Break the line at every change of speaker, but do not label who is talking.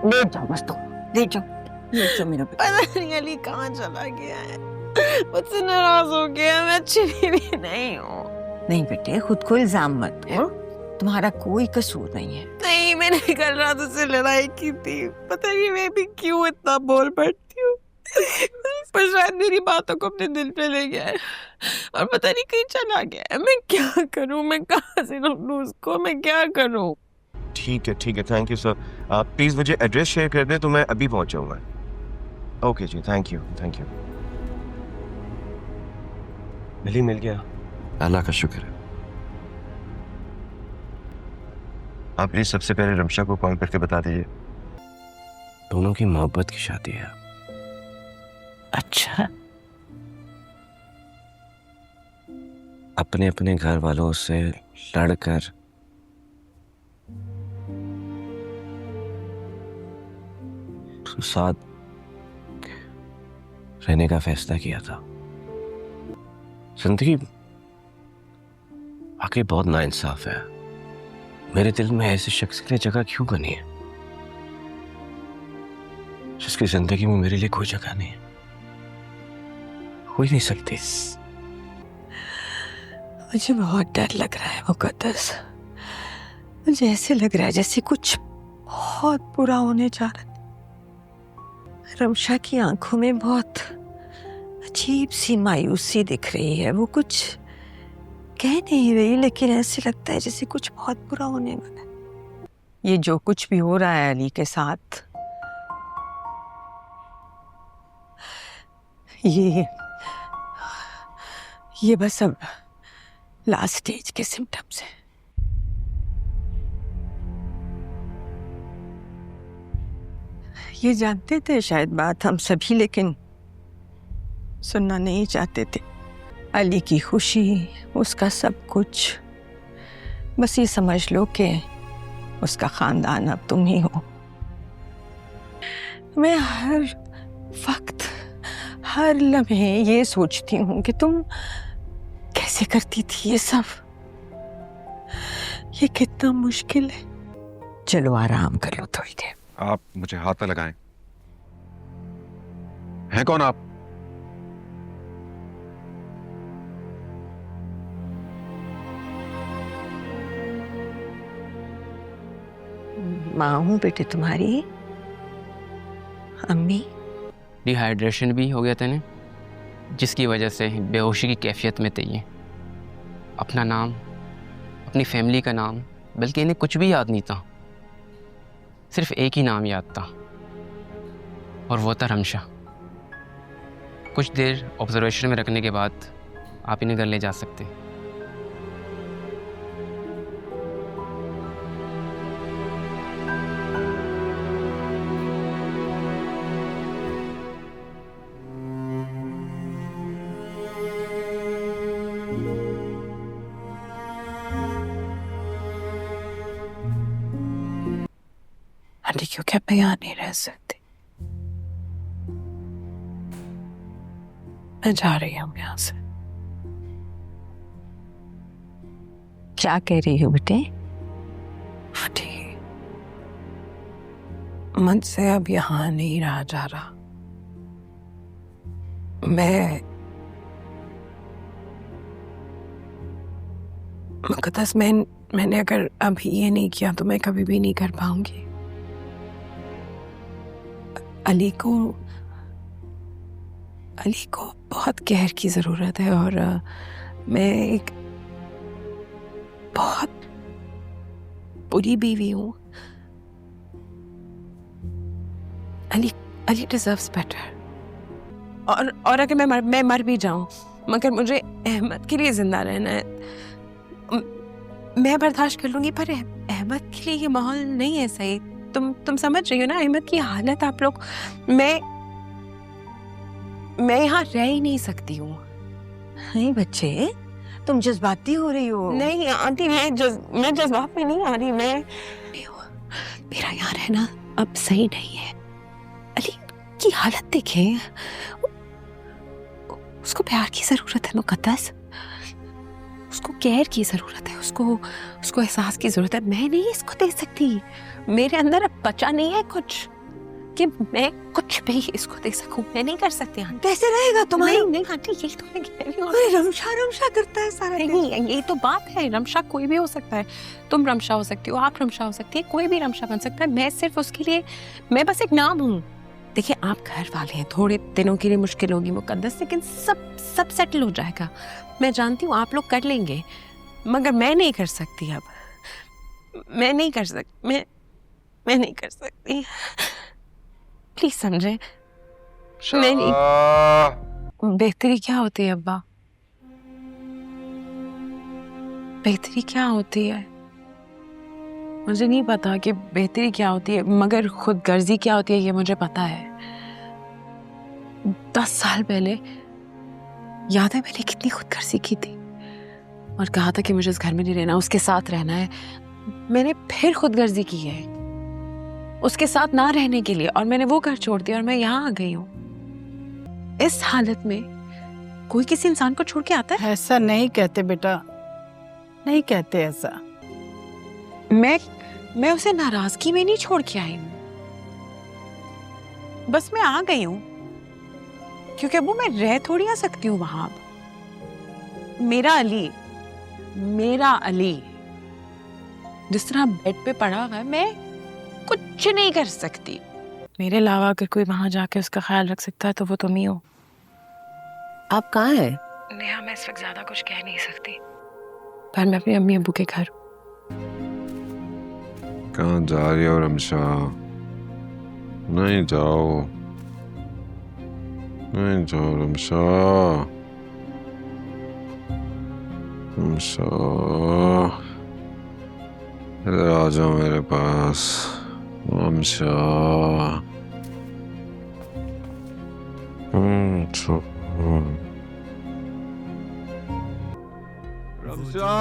Late जाओ बस, तुम लेट जाओ, लेट जाओ मेरा।
पता नहीं अली कहाँ चला गया है, मुझसे नाराज हो गया, मैं अच्छी बीवी नहीं हूँ।
नहीं बेटे, खुद को इल्जाम मत दो, तुम्हारा कोई कसूर नहीं है।
नहीं, मैंने कल रात उससे लड़ाई की थी, पता नहीं मैं भी क्यों इतना बोल पड़ती हूँ, पर शायद मेरी बातों को अपने दिल पे ले गया है और पता नहीं कहीं चला गया है। मैं क्या करूँ, मैं कहाँ से ढूंढूं उसको, मैं क्या करूँ?
ठीक है, थैंक यू सर। आप प्लीज मुझे एड्रेस शेयर कर दें तो मैं अभी पहुंच जाऊंगा। Okay ji, thank you. Ali मिल गया?
अल्लाह का शुक्र है।
आप प्लीज सबसे पहले रमशा को कॉल करके बता दीजिए।
दोनों की मोहब्बत की शादी है।
अच्छा,
अपने अपने घर वालों से लड़कर साथ रहने का फैसला किया था। जिंदगी वाकई बहुत नाइंसाफ है। मेरे दिल में ऐसे शख्स के लिए जगह क्यों बनी है जिसकी जिंदगी में मेरे लिए कोई जगह नहीं है, हो ही नहीं सकती।
मुझे बहुत डर लग रहा है मुकद्दस, मुझे ऐसे लग रहा है जैसे कुछ बहुत बुरा होने जा रहा है। रमशा की आंखों में बहुत अजीब सी मायूसी दिख रही है, वो कुछ कह नहीं रही लेकिन ऐसे लगता है जैसे कुछ बहुत बुरा होने वाला है। ये जो कुछ भी हो रहा है अली के साथ, ये बस अब लास्ट स्टेज के सिम्टम्स हैं। ये जानते थे शायद बात हम सभी, लेकिन सुनना नहीं चाहते थे। अली की खुशी, उसका सब कुछ, बस ये समझ लो कि उसका खानदान अब तुम ही हो। मैं हर वक्त, हर लम्हे ये सोचती हूँ कि तुम कैसे करती थी ये सब। ये कितना मुश्किल है। चलो आराम कर लो थोड़ी देर।
आप मुझे हाथ पे लगाएं। हैं कौन आप?
माँ हूँ बेटे तुम्हारी, अम्मी।
डिहाइड्रेशन भी हो गया था ने, जिसकी वजह से बेहोशी की कैफियत में थे ये। अपना नाम, अपनी फैमिली का नाम, बल्कि इन्हें कुछ भी याद नहीं था। सिर्फ एक ही नाम याद था और वो था रमशा। कुछ देर ऑब्जर्वेशन में रखने के बाद आप इन्हें घर ले जा सकते हैं।
अली क्योंकि मैं यहाँ नहीं रह सकती, मैं जा रही हूँ यहाँ से। क्या कह रही हो बेटे? मुझसे अब यहाँ नहीं रहा जा रहा। मुकद्दस, मैंने अगर अभी ये नहीं किया तो मैं कभी भी नहीं कर पाऊंगी। अली को बहुत केयर की जरूरत है और मैं एक बहुत बुरी बीवी हूँ। Ali deserves better. और अगर मैं मर भी जाऊं, मगर मुझे अहमद के लिए जिंदा रहना है, मैं बर्दाश्त कर लूंगी, पर अहमद के लिए ये माहौल नहीं है सही। तुम समझ रही हो ना अहमद की हालत। आप लोग, मैं यहाँ रह ही नहीं सकती हूँ। नहीं बच्चे, तुम जज्बाती हो रही हो। नहीं आंटी, मैं जज्बात में नहीं आ रही। मेरा यहाँ रहना अब सही नहीं है। अली की हालत देखें,
उसको प्यार की जरूरत है मुकद्दस, उसको केयर की जरूरत है, उसको एहसास की जरूरत है। मैं नहीं इसको दे सकती, मेरे अंदर अब बचा नहीं है कुछ कि मैं कुछ भी इसको दे सकूं। मैं नहीं कर सकती आंटी।
कैसे रहेगा तुम्हारा?
नहीं आंटी, यही तो मैं कह रही हूँ।
अरे रमशा रमशा करता है सारा दिन।
नहीं, यही तो बात है। रमशा कोई भी हो सकता है। तुम रमशा हो सकती हो, आप रमशा हो सकती है, कोई भी रमशा बन सकता है। मैं सिर्फ उसके लिए, मैं बस एक नाम हूँ। देखिए, आप घर वाले हैं, थोड़े दिनों के लिए मुश्किल होगी मुकद्दस, लेकिन सब सेटल हो जाएगा। मैं जानती हूँ आप लोग कर लेंगे, मगर मैं नहीं कर सकती अब। मैं नहीं कर सकती, मैं नहीं कर सकती। प्लीज समझे। मैं नहीं। बेहतरी क्या होती है अब्बा? बेहतरी क्या होती है? मुझे नहीं पता कि बेहतरी क्या होती है, मगर खुदगर्जी क्या होती है ये मुझे पता है। 10 साल पहले याद है मैंने कितनी खुदगर्जी की थी और कहा था कि मुझे इस घर में नहीं रहना, उसके साथ रहना है। मैंने फिर खुदगर्जी की है उसके साथ ना रहने के लिए, और मैंने वो घर छोड़ दिया और मैं यहाँ आ गई हूँ। इस हालत में कोई किसी इंसान को छोड़ के आता है?
ऐसा नहीं कहते बेटा, नहीं कहते ऐसा।
मैं उसे नाराजगी में नहीं छोड़ के आई हूँ, बस मैं आ गई हूँ क्योंकि वो मैं रह थोड़ी आ सकती हूँ वहां। मेरा अली जिस तरह बेड पे पड़ा हुआ है, मैं कुछ नहीं कर सकती। मेरे अलावा अगर कोई वहां जाके उसका ख्याल रख सकता है तो वो तुम ही हो।
आप कहाँ हैं?
नेहा, मैं इस वक्त ज्यादा कुछ कह नहीं सकती, पर मैं अपने अम्मी अब्बू के घर।
कहाँ जा रही हो रमशा? नहीं जाओ, नहीं जाओ रमशा। रमशा, इधर आ जाओ मेरे पास। रमशा, रमशा।